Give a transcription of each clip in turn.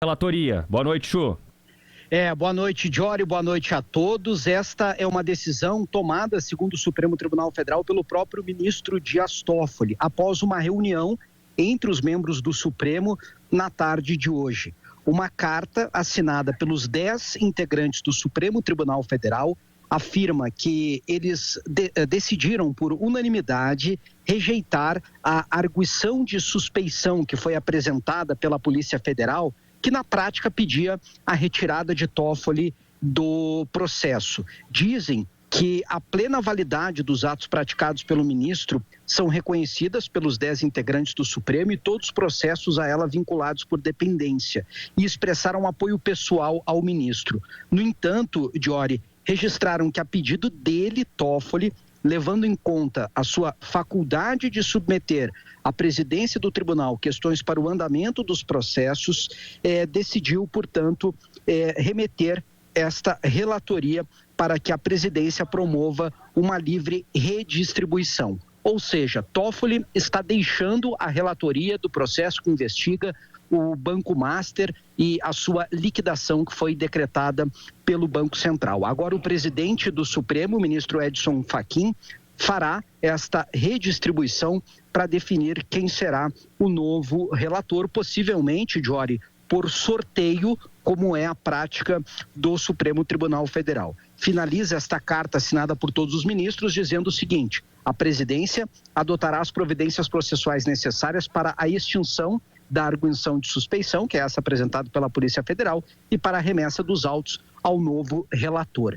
Relatoria. Boa noite, Chu. Boa noite, Jory, boa noite a todos. Esta é uma decisão tomada, segundo o Supremo Tribunal Federal, pelo próprio ministro Dias Toffoli, após uma reunião entre os membros do Supremo na tarde de hoje. Uma carta assinada pelos 10 integrantes do Supremo Tribunal Federal afirma que eles decidiram por unanimidade rejeitar a arguição de suspeição que foi apresentada pela Polícia Federal, que na prática pedia a retirada de Toffoli do processo. Dizem que a plena validade dos atos praticados pelo ministro são reconhecidas pelos 10 integrantes do Supremo e todos os processos a ela vinculados por dependência, e expressaram apoio pessoal ao ministro. No entanto, Jory, registraram que a pedido dele, Toffoli, levando em conta a sua faculdade de submeter à presidência do tribunal questões para o andamento dos processos, decidiu, portanto, remeter esta relatoria para que a presidência promova uma livre redistribuição. Ou seja, Toffoli está deixando a relatoria do processo que investiga o Banco Master e a sua liquidação que foi decretada pelo Banco Central. Agora, o presidente do Supremo, o ministro Edson Fachin, fará esta redistribuição para definir quem será o novo relator, possivelmente, Jory, por sorteio, como é a prática do Supremo Tribunal Federal. Finaliza esta carta assinada por todos os ministros dizendo o seguinte: a presidência adotará as providências processuais necessárias para a extinção da arguição de suspeição, que é essa apresentada pela Polícia Federal, e para a remessa dos autos ao novo relator.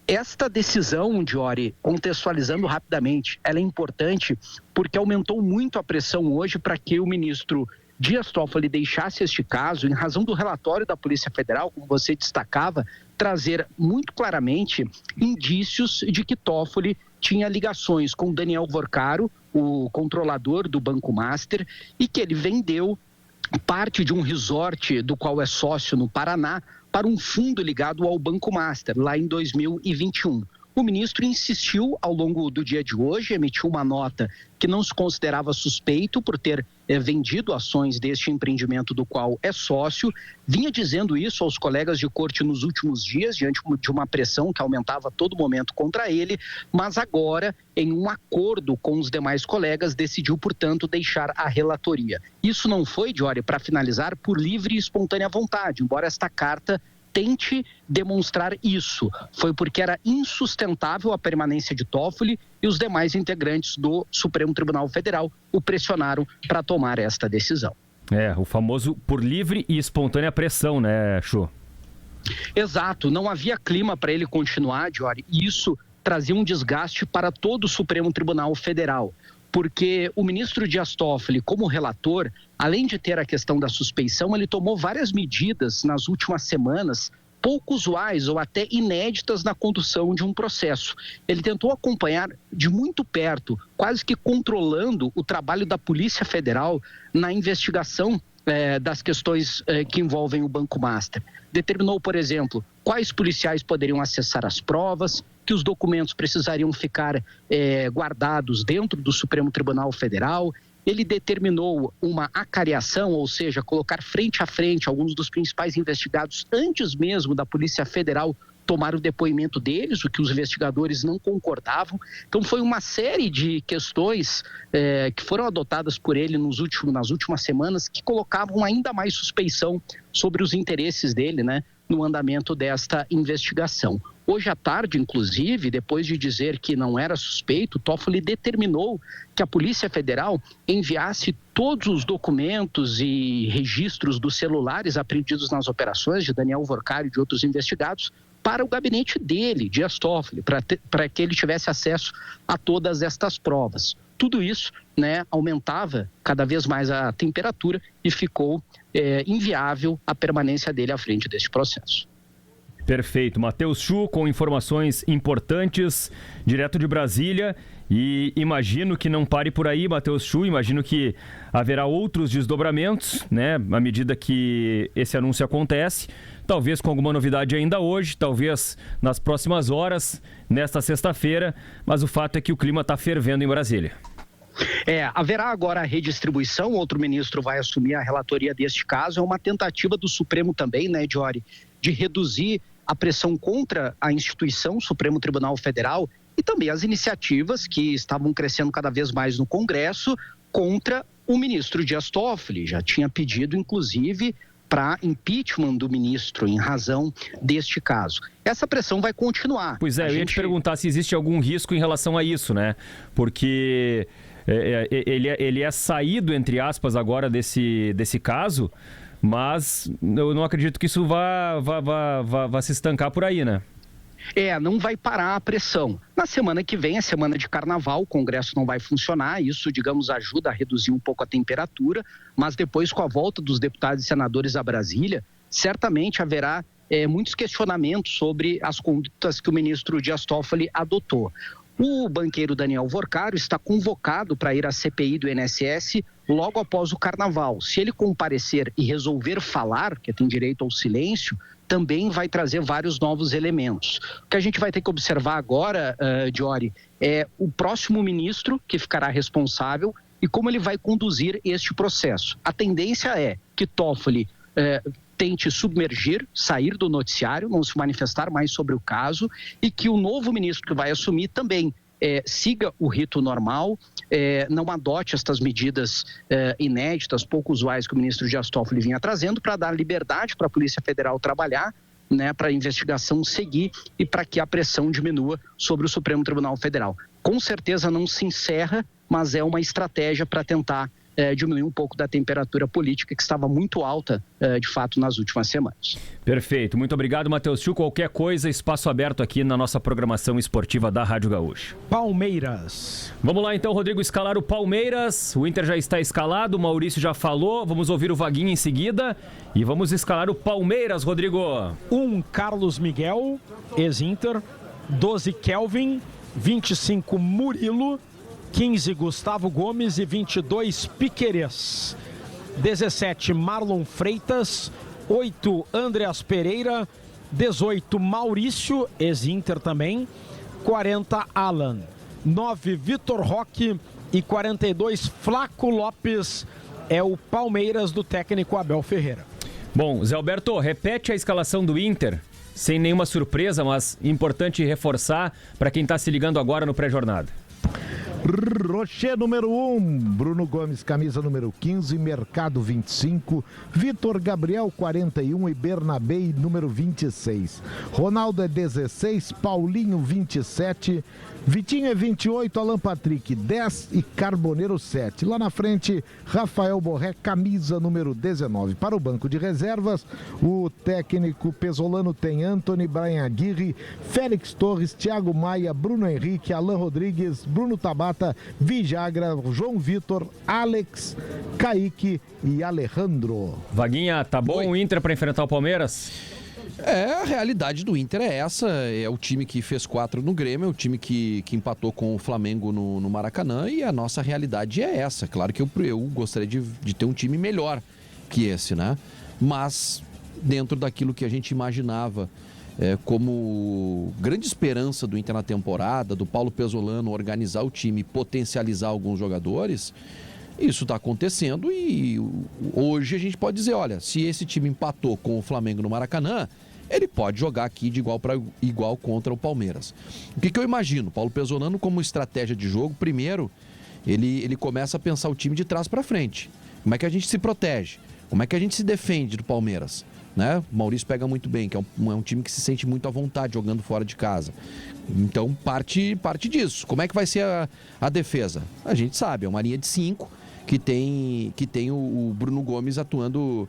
Esta decisão, Jory, contextualizando rapidamente, ela é importante porque aumentou muito a pressão hoje para que o ministro Dias Toffoli deixasse este caso, em razão do relatório da Polícia Federal, como você destacava, trazer muito claramente indícios de que Toffoli tinha ligações com Daniel Vorcaro, o controlador do Banco Master, e que ele vendeu parte de um resort do qual é sócio no Paraná para um fundo ligado ao Banco Master, lá em 2021. O ministro insistiu ao longo do dia de hoje, emitiu uma nota que não se considerava suspeito por ter vendido ações deste empreendimento do qual é sócio, vinha dizendo isso aos colegas de corte nos últimos dias, diante de uma pressão que aumentava a todo momento contra ele, mas agora, em um acordo com os demais colegas, decidiu, portanto, deixar a relatoria. Isso não foi, Jory, para finalizar, por livre e espontânea vontade, embora esta carta tente demonstrar isso. Foi porque era insustentável a permanência de Toffoli e os demais integrantes do Supremo Tribunal Federal o pressionaram para tomar esta decisão. O famoso por livre e espontânea pressão, né, Chu? Exato, não havia clima para ele continuar, Jory, e isso trazia um desgaste para todo o Supremo Tribunal Federal. Porque o ministro Dias Toffoli, como relator, além de ter a questão da suspeição, ele tomou várias medidas nas últimas semanas, pouco usuais ou até inéditas na condução de um processo. Ele tentou acompanhar de muito perto, quase que controlando o trabalho da Polícia Federal na investigação das questões que envolvem o Banco Master. Determinou, por exemplo, quais policiais poderiam acessar as provas, que os documentos precisariam ficar guardados dentro do Supremo Tribunal Federal. Ele determinou uma acariação, ou seja, colocar frente a frente alguns dos principais investigados antes mesmo da Polícia Federal tomar o depoimento deles, o que os investigadores não concordavam. Então foi uma série de questões que foram adotadas por ele nas últimas semanas que colocavam ainda mais suspeição sobre os interesses dele, né, no andamento desta investigação. Hoje à tarde, inclusive, depois de dizer que não era suspeito, Toffoli determinou que a Polícia Federal enviasse todos os documentos e registros dos celulares apreendidos nas operações de Daniel Vorcaro e de outros investigados para o gabinete dele, Dias Toffoli, para que ele tivesse acesso a todas estas provas. Tudo isso, né, aumentava cada vez mais a temperatura e ficou inviável a permanência dele à frente deste processo. Perfeito. Matheus Chu com informações importantes, direto de Brasília. E imagino que não pare por aí, Matheus Chu. Imagino que haverá outros desdobramentos, né, à medida que esse anúncio acontece. Talvez com alguma novidade ainda hoje, talvez nas próximas horas, nesta sexta-feira. Mas o fato é que o clima está fervendo em Brasília. Haverá agora a redistribuição, outro ministro vai assumir a relatoria deste caso. É uma tentativa do Supremo também, né, Diori, de reduzir a pressão contra a instituição, Supremo Tribunal Federal, e também as iniciativas que estavam crescendo cada vez mais no Congresso contra o ministro Dias Toffoli. Já tinha pedido, inclusive, para impeachment do ministro em razão deste caso. Essa pressão vai continuar. Pois é, eu ia te perguntar se existe algum risco em relação a isso, né? Porque ele é saído, entre aspas, agora desse caso, mas eu não acredito que isso vá se estancar por aí, né? Não vai parar a pressão. Na semana que vem, é semana de carnaval, o Congresso não vai funcionar, isso, digamos, ajuda a reduzir um pouco a temperatura, mas depois, com a volta dos deputados e senadores a Brasília, certamente haverá muitos questionamentos sobre as condutas que o ministro Dias Toffoli adotou. O banqueiro Daniel Vorcaro está convocado para ir à CPI do INSS logo após o carnaval. Se ele comparecer e resolver falar, que tem direito ao silêncio, também vai trazer vários novos elementos. O que a gente vai ter que observar agora, Diori, é o próximo ministro que ficará responsável e como ele vai conduzir este processo. A tendência é que Toffoli tente submergir, sair do noticiário, não se manifestar mais sobre o caso, e que o novo ministro que vai assumir também siga o rito normal, não adote estas medidas inéditas, pouco usuais que o ministro Dias Toffoli vinha trazendo, para dar liberdade para a Polícia Federal trabalhar, né, para a investigação seguir e para que a pressão diminua sobre o Supremo Tribunal Federal. Com certeza não se encerra, mas é uma estratégia para tentar diminuir um pouco da temperatura política que estava muito alta, de fato, nas últimas semanas. Perfeito. Muito obrigado, Matheus Chu. Qualquer coisa, espaço aberto aqui na nossa programação esportiva da Rádio Gaúcha. Palmeiras. Vamos lá, então, Rodrigo, escalar o Palmeiras. O Inter já está escalado, o Maurício já falou. Vamos ouvir o Vaguinho em seguida. E vamos escalar o Palmeiras, Rodrigo. 1, Carlos Miguel, ex-Inter. 12, Kelvin. 25, Murilo. 15, Gustavo Gomes e 22, Piquerez. 17, Marlon Freitas. 8, Andreas Pereira. 18, Maurício, ex-Inter também. 40, Alan. 9, Vitor Roque. E 42, Flaco Lopes. É o Palmeiras do técnico Abel Ferreira. Bom, Zé Alberto, repete a escalação do Inter. Sem nenhuma surpresa, mas importante reforçar para quem está se ligando agora no pré-jornada. Rocher, número 1, Bruno Gomes, camisa número 15, Mercado 25, Vitor Gabriel 41 e Bernabé número 26. Ronaldo é 16, Paulinho 27, Vitinho é 28, Alan Patrick 10 e Carboneiro 7. Lá na frente, Rafael Borré, camisa número 19. Para o banco de reservas, o técnico pesolano tem Antony, Brian Aguirre, Félix Torres, Thiago Maia, Bruno Henrique, Alan Rodrigues, Bruno Tabata, Vijagra, João Vitor, Alex, Kaique e Alejandro. Vaguinha, tá bom o Inter para enfrentar o Palmeiras? A realidade do Inter é essa, é o time que fez 4 no Grêmio, é o time que empatou com o Flamengo no Maracanã, e a nossa realidade é essa. Claro que eu gostaria de ter um time melhor que esse, né? Mas dentro daquilo que a gente imaginava como grande esperança do Inter na temporada, do Paulo Pesolano organizar o time, potencializar alguns jogadores, isso está acontecendo, e hoje a gente pode dizer, olha, se esse time empatou com o Flamengo no Maracanã, ele pode jogar aqui de igual para igual contra o Palmeiras. O que eu imagino? Paulo Pesolano, como estratégia de jogo, primeiro, ele começa a pensar o time de trás para frente. Como é que a gente se protege? Como é que a gente se defende do Palmeiras? Né? O Maurício pega muito bem, que é um time que se sente muito à vontade jogando fora de casa. Então parte disso. Como é que vai ser a defesa? A gente sabe, é uma linha de 5 que tem o Bruno Gomes atuando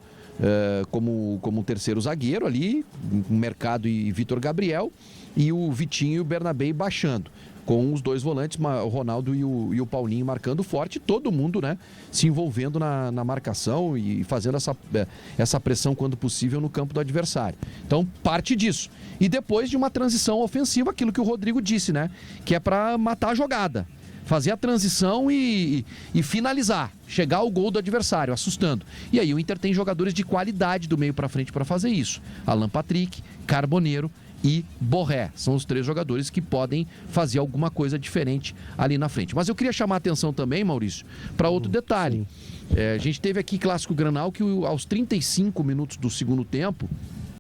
como terceiro zagueiro ali, Mercado e Vitor Gabriel, e o Vitinho e o Bernabé baixando, com os dois volantes, o Ronaldo e o Paulinho marcando forte, todo mundo, né, se envolvendo na marcação e fazendo essa pressão quando possível no campo do adversário. Então, parte disso. E depois de uma transição ofensiva, aquilo que o Rodrigo disse, né, que é para matar a jogada. Fazer a transição e finalizar, chegar ao gol do adversário, assustando. E aí o Inter tem jogadores de qualidade do meio para frente para fazer isso. Alan Patrick, Carboneiro e Borré. São os 3 jogadores que podem fazer alguma coisa diferente ali na frente. Mas eu queria chamar a atenção também, Maurício, para outro detalhe. A gente teve aqui Clássico Granal que aos 35 minutos do segundo tempo,